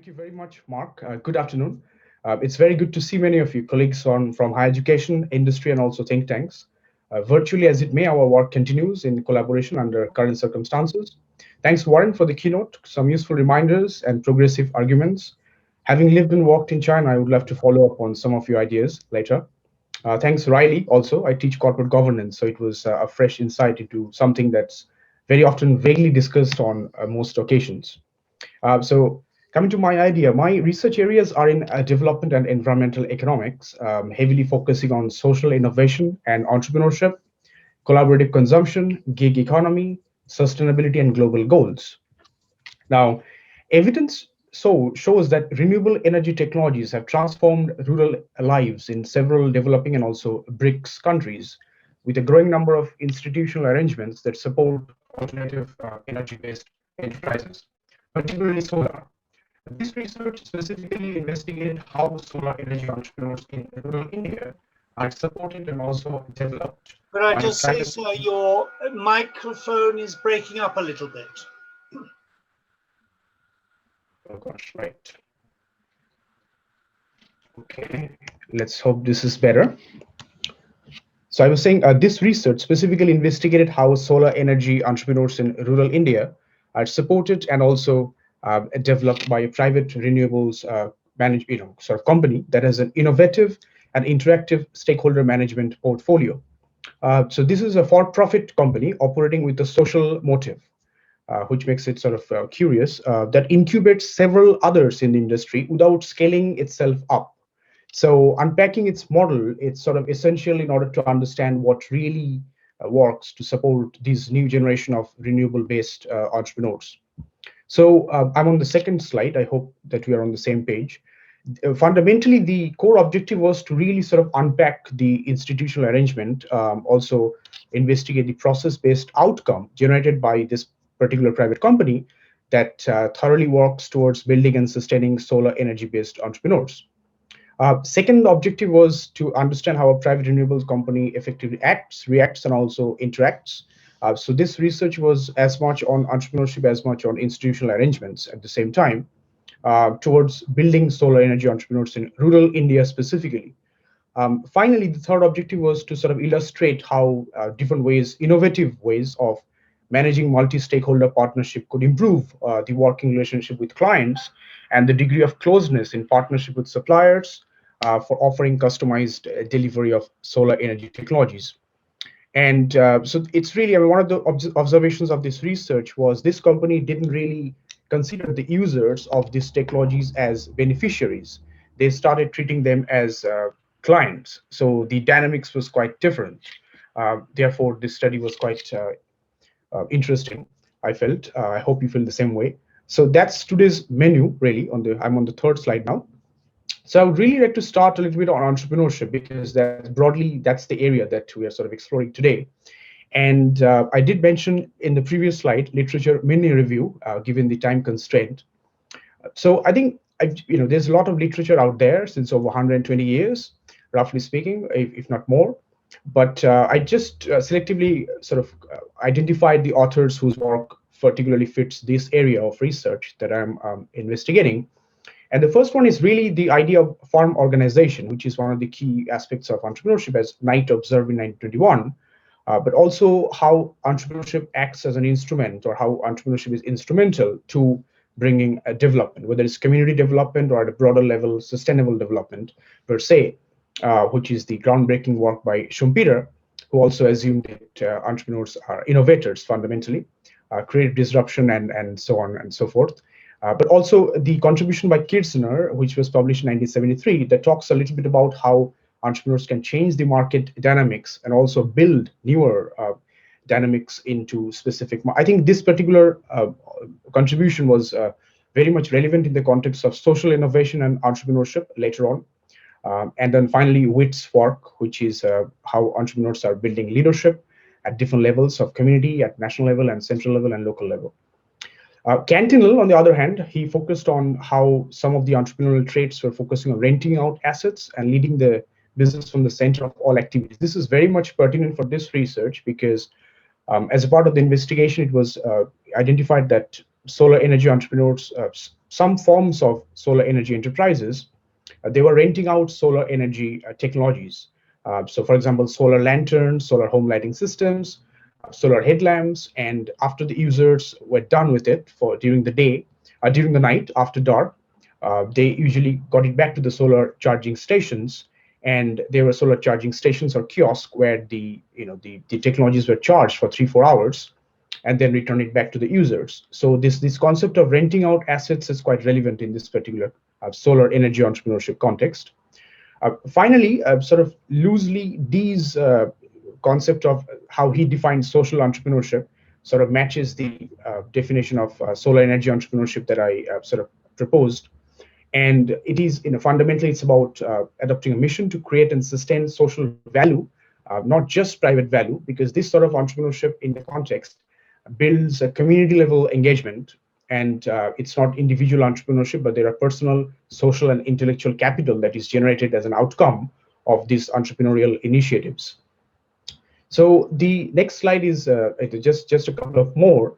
you very much, Mark. Good afternoon. It's very good to see many of you colleagues from higher education, industry, and also think tanks. Virtually as it may, our work continues in collaboration under current circumstances. Thanks, Warren, for the keynote, some useful reminders and progressive arguments. Having lived and worked in China, I would love to follow up on some of your ideas later. Thanks, Riley. Also, I teach corporate governance, so it was a fresh insight into something that's very often vaguely discussed on most occasions. So coming to my idea, my research areas are in development and environmental economics, heavily focusing on social innovation and entrepreneurship, collaborative consumption, gig economy, sustainability, and global goals. Now, evidence shows that renewable energy technologies have transformed rural lives in several developing and also BRICS countries, with a growing number of institutional arrangements that support alternative energy-based enterprises, particularly solar. This research specifically investigated how solar energy entrepreneurs in rural India are supported and also developed. Could I just say, sir, your microphone is breaking up a little bit. Oh gosh, right. Okay, let's hope this is better. So I was saying this research specifically investigated how solar energy entrepreneurs in rural India are supported and also developed by a private renewables sort of company that has an innovative and interactive stakeholder management portfolio. So this is a for-profit company operating with a social motive, which makes it sort of curious, that incubates several others in the industry without scaling itself up. So unpacking its model, it's sort of essential in order to understand what really works to support this new generation of renewable-based entrepreneurs. So I'm on the second slide. I hope that we are on the same page. Fundamentally, the core objective was to really sort of unpack the institutional arrangement, also investigate the process-based outcome generated by this particular private company that thoroughly works towards building and sustaining solar energy-based entrepreneurs. Second objective was to understand how a private renewables company effectively acts, reacts, and also interacts. So this research was as much on entrepreneurship as much on institutional arrangements at the same time, towards building solar energy entrepreneurs in rural India specifically. Finally, the third objective was to sort of illustrate how different ways, innovative ways of managing multi-stakeholder partnership could improve the working relationship with clients and the degree of closeness in partnership with suppliers for offering customized delivery of solar energy technologies. And so it's really, I mean, one of the observations of this research was this company didn't really consider the users of these technologies as beneficiaries. They started treating them as clients. So the dynamics was quite different. Therefore, this study was quite interesting, I felt. I hope you feel the same way. So that's today's menu, really. I'm on the third slide now. So I would really like to start a little bit on entrepreneurship because that's the area that we are sort of exploring today. And I did mention in the previous slide literature mini review, given the time constraint. So I think there's a lot of literature out there since over 120 years, roughly speaking, if not more. But I just selectively sort of identified the authors whose work particularly fits this area of research that I'm investigating. And the first one is really the idea of farm organization, which is one of the key aspects of entrepreneurship, as Knight observed in 1921, but also how entrepreneurship acts as an instrument, or how entrepreneurship is instrumental to bringing a development, whether it's community development or at a broader level, sustainable development per se, which is the groundbreaking work by Schumpeter, who also assumed that entrepreneurs are innovators fundamentally, create disruption and so on and so forth. But also the contribution by Kirchner, which was published in 1973, that talks a little bit about how entrepreneurs can change the market dynamics and also build newer dynamics into specific. I think this particular contribution was very much relevant in the context of social innovation and entrepreneurship later on. And then finally, Witt's work, which is how entrepreneurs are building leadership at different levels of community, at national level and central level and local level. Cantinel, on the other hand, he focused on how some of the entrepreneurial traits were focusing on renting out assets and leading the business from the center of all activities. This is very much pertinent for this research because as a part of the investigation, it was identified that solar energy entrepreneurs some forms of solar energy enterprises, they were renting out solar energy technologies. So, for example, solar lanterns, solar home lighting systems, solar headlamps, and after the users were done with it for during the day, during the night after dark, they usually got it back to the solar charging stations, and there were solar charging stations or kiosks where the technologies were charged for 3-4 hours and then return it back to the users. So this concept of renting out assets is quite relevant in this particular solar energy entrepreneurship context. Finally, sort of loosely, Dee's concept of how he defines social entrepreneurship sort of matches the definition of solar energy entrepreneurship that I sort of proposed. And it is, fundamentally, it's about adopting a mission to create and sustain social value, not just private value, because this sort of entrepreneurship in the context builds a community level engagement, and it's not individual entrepreneurship, but there are personal, social, and intellectual capital that is generated as an outcome of these entrepreneurial initiatives. So the next slide is just a couple of more.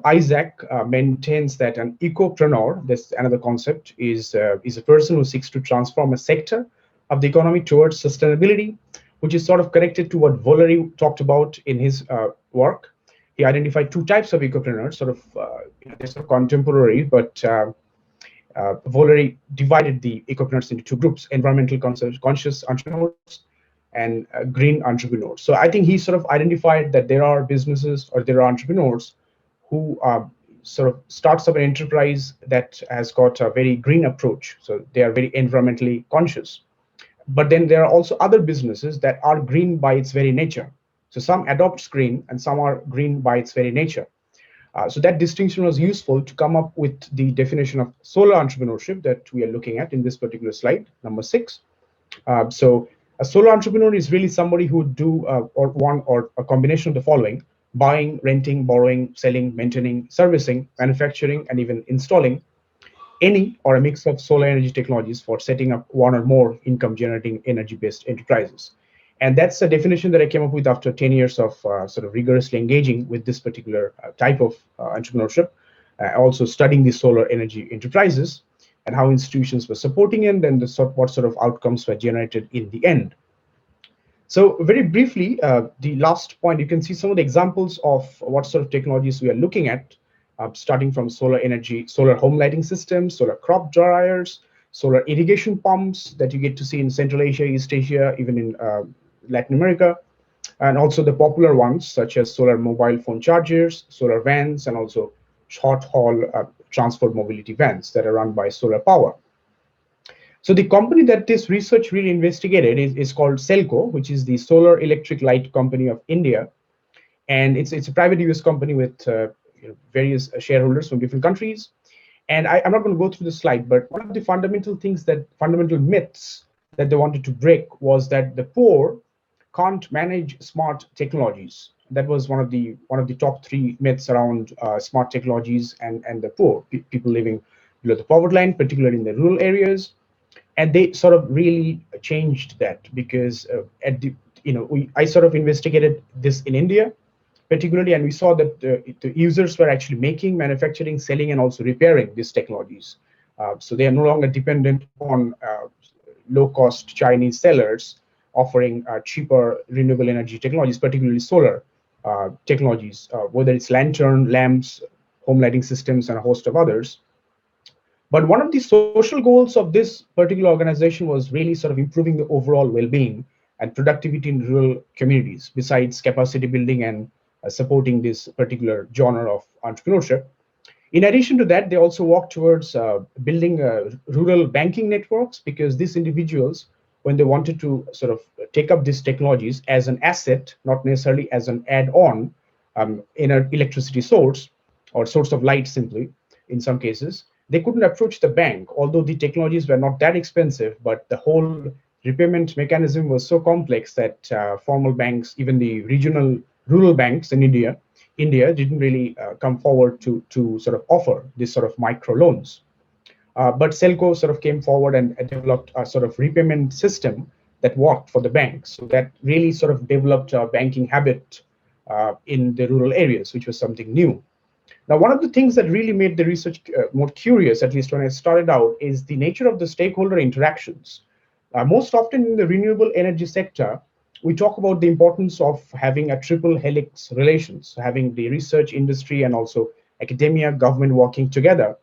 Isaac maintains that an ecopreneur, this another concept, is a person who seeks to transform a sector of the economy towards sustainability, which is sort of connected to what Valery talked about in his work. He identified two types of ecopreneurs, sort of they're sort of contemporary, but Valery divided the ecopreneurs into two groups: environmental conscious entrepreneurs and green entrepreneurs. So I think he sort of identified that there are businesses or there are entrepreneurs who sort of starts up an enterprise that has got a very green approach. So they are very environmentally conscious. But then there are also other businesses that are green by its very nature. So some adopt green and some are green by its very nature. So that distinction was useful to come up with the definition of solar entrepreneurship that we are looking at in this particular slide, number 6. So a solo entrepreneur is really somebody who would do or one or a combination of the following: buying, renting, borrowing, selling, maintaining, servicing, manufacturing, and even installing any or a mix of solar energy technologies for setting up one or more income generating energy based enterprises. And that's a definition that I came up with after 10 years of sort of rigorously engaging with this particular type of entrepreneurship, also studying the solar energy enterprises and how institutions were supporting it, and what sort of outcomes were generated in the end. So very briefly, the last point, you can see some of the examples of what sort of technologies we are looking at, starting from solar energy, solar home lighting systems, solar crop dryers, solar irrigation pumps that you get to see in Central Asia, East Asia, even in Latin America, and also the popular ones such as solar mobile phone chargers, solar vans, and also short haul transport mobility vans that are run by solar power. So the company that this research really investigated is called Selco, which is the Solar Electric Light Company of India. And it's a private US company with various shareholders from different countries. And I'm not going to go through the slide, but one of the fundamental myths that they wanted to break was that the poor can't manage smart technologies. That was one of the top 3 myths around smart technologies and the poor, people living below the poverty line, particularly in the rural areas. And they sort of really changed that, because I sort of investigated this in India particularly, and we saw that the users were actually making, manufacturing, selling, and also repairing these technologies. So they are no longer dependent upon low-cost Chinese sellers offering cheaper renewable energy technologies, particularly solar technologies, whether it's lantern, lamps, home lighting systems, and a host of others. But one of the social goals of this particular organization was really sort of improving the overall well-being and productivity in rural communities, besides capacity building and supporting this particular genre of entrepreneurship. In addition to that, they also work towards building rural banking networks, because these individuals, when they wanted to sort of take up these technologies as an asset, not necessarily as an add-on in an electricity source or source of light simply, in some cases, they couldn't approach the bank, although the technologies were not that expensive, but the whole repayment mechanism was so complex that formal banks, even the regional rural banks in India didn't really come forward to sort of offer this sort of micro loans. But Selco sort of came forward and developed a sort of repayment system that worked for the banks. So that really sort of developed a banking habit in the rural areas, which was something new. Now, one of the things that really made the research more curious, at least when I started out, is the nature of the stakeholder interactions. Most often in the renewable energy sector, we talk about the importance of having a triple helix relations, having the research industry and also academia, government working together.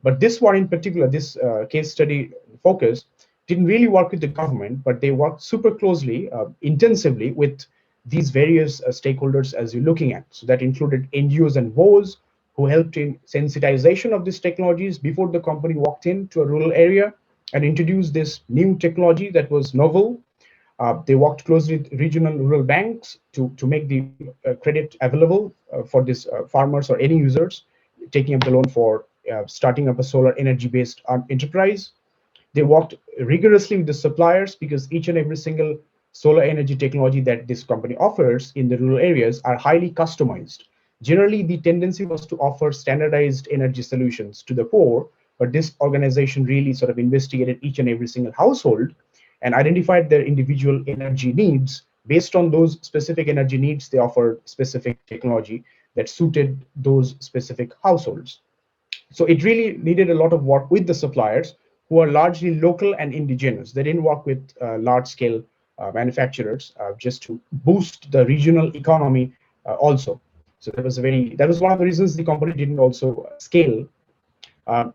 But this one in particular, this case study focus, didn't really work with the government, but they worked super closely, intensively with these various stakeholders as you're looking at. So that included NGOs and WOs who helped in sensitization of these technologies before the company walked into a rural area and introduced this new technology that was novel. They worked closely with regional rural banks to make the credit available for these farmers or any users taking up the loan for starting up a solar energy based enterprise. They worked rigorously with the suppliers because each and every single solar energy technology that this company offers in the rural areas are highly customized. Generally, the tendency was to offer standardized energy solutions to the poor, but this organization really sort of investigated each and every single household and identified their individual energy needs. Based on those specific energy needs, they offered specific technology that suited those specific households. So it really needed a lot of work with the suppliers who are largely local and indigenous. They didn't work with large scale manufacturers just to boost the regional economy also. So that was one of the reasons the company didn't also scale.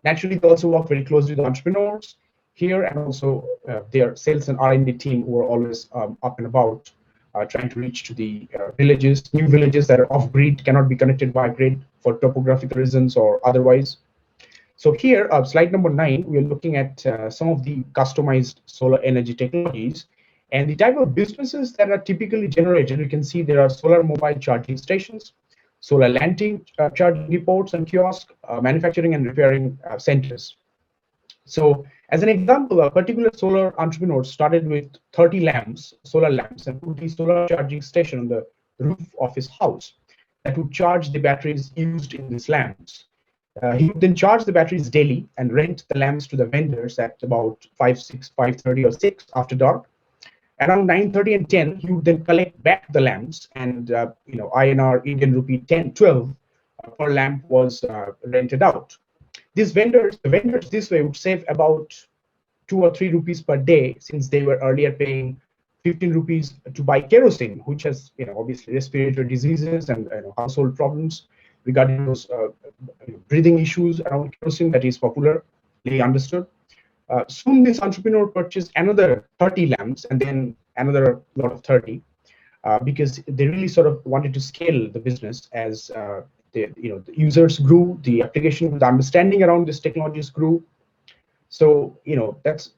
Naturally, they also work very closely with entrepreneurs here and also their sales and R&D team who are always up and about trying to reach to the villages, new villages that are off grid, cannot be connected by grid for topographical reasons or otherwise. So here, slide number 9, we are looking at some of the customized solar energy technologies and the type of businesses that are typically generated. You can see there are solar mobile charging stations, solar landing charging depots and kiosks, manufacturing and repairing centers. So as an example, a particular solar entrepreneur started with 30 lamps, solar lamps, and put the solar charging station on the roof of his house that would charge the batteries used in these lamps. He would then charge the batteries daily and rent the lamps to the vendors at about 5, 6, 5:30 or 6 after dark. Around 9:30 and 10, he would then collect back the lamps and INR Indian rupee 10, 12 per lamp was rented out. The vendors this way would save about 2 or 3 rupees per day since they were earlier paying 15 rupees to buy kerosene, which has obviously respiratory diseases and household problems regarding those breathing issues around kerosene that is popularly understood. Soon this entrepreneur purchased another 30 lamps and then another lot of 30 because they really sort of wanted to scale the business as the users grew, the application, the understanding around these technologies grew. So that's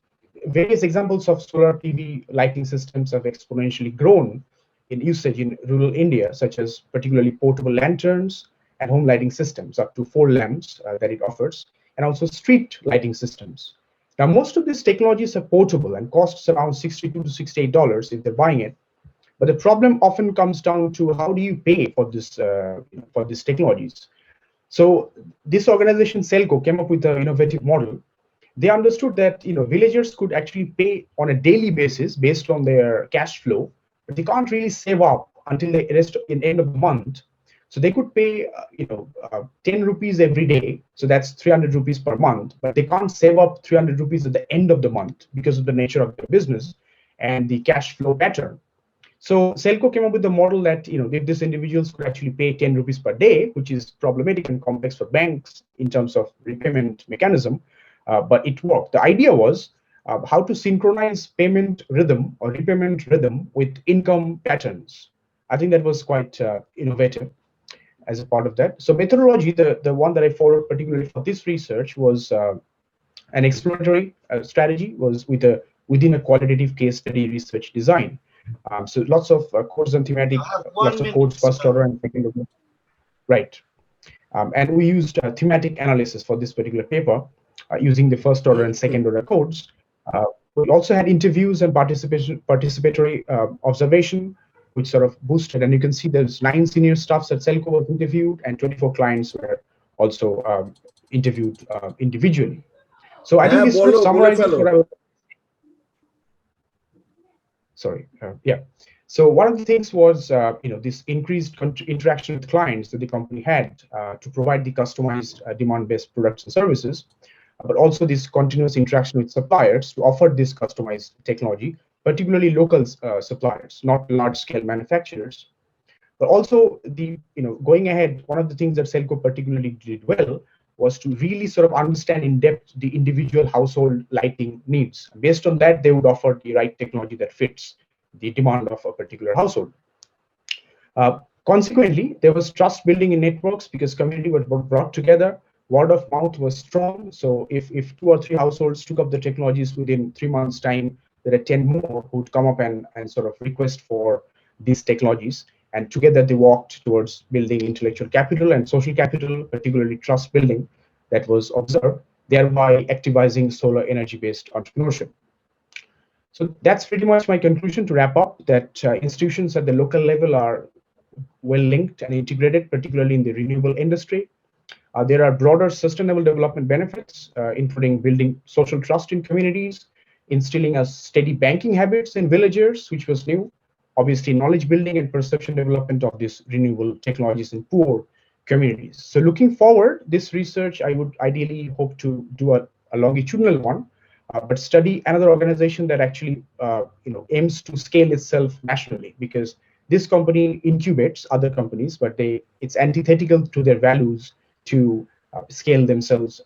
various examples of solar PV lighting systems have exponentially grown in usage in rural India, such as particularly portable lanterns and home lighting systems, up to 4 lamps that it offers, and also street lighting systems. Now, most of these technologies are portable and costs around $62 to $68 if they're buying it. But the problem often comes down to how do you pay for these technologies. So this organization, Selco, came up with an innovative model. They understood that villagers could actually pay on a daily basis based on their cash flow, but they can't really save up until the end of the month. So they could pay 10 rupees every day, so that's 300 rupees per month, but they can't save up 300 rupees at the end of the month because of the nature of their business and the cash flow pattern. So Selco came up with the model that if these individuals could actually pay 10 rupees per day, which is problematic and complex for banks in terms of repayment mechanism, but it worked. The idea was how to synchronize payment rhythm or repayment rhythm with income patterns. I think that was quite innovative as a part of that. So methodology, the one that I followed particularly for this research was an exploratory strategy, was within a qualitative case study research design. So lots of codes and thematic, lots of codes, first order and second order. Right. And we used thematic analysis for this particular paper using the first order and second order codes. We also had interviews and participatory observation, which sort of boosted. And you can see there's 9 senior staffs at Selco was interviewed and 24 clients were also interviewed individually. So I think this sort of summarizes what I was. Sorry. Yeah. So one of the things was, this increased interaction with clients that the company had to provide the customized demand-based products and services, but also this continuous interaction with suppliers to offer this customized technology, particularly local suppliers, not large-scale manufacturers. But also going ahead, one of the things that Selco particularly did well was to really sort of understand in depth the individual household lighting needs. Based on that, they would offer the right technology that fits the demand of a particular household. Consequently, there was trust building in networks because community was brought together. Word of mouth was strong. So if 2 or 3 households took up the technologies within 3 months' time, there are 10 more who would come up and sort of request for these technologies. And together they walked towards building intellectual capital and social capital, particularly trust building, that was observed, thereby activising solar energy-based entrepreneurship. So that's pretty much my conclusion to wrap up, that institutions at the local level are well linked and integrated, particularly in the renewable industry. There are broader sustainable development benefits, including building social trust in communities, instilling a steady banking habits in villagers, which was new, obviously knowledge building and perception development of these renewable technologies in poor communities. So looking forward, this research, I would ideally hope to do a longitudinal one, but study another organization that actually aims to scale itself nationally, because this company incubates other companies, but it's antithetical to their values to scale themselves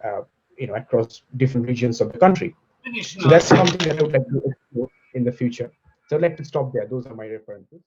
across different regions of the country. Finish So that's now. something that I would like to explore in the future. So I'd like to stop there. Those are my references.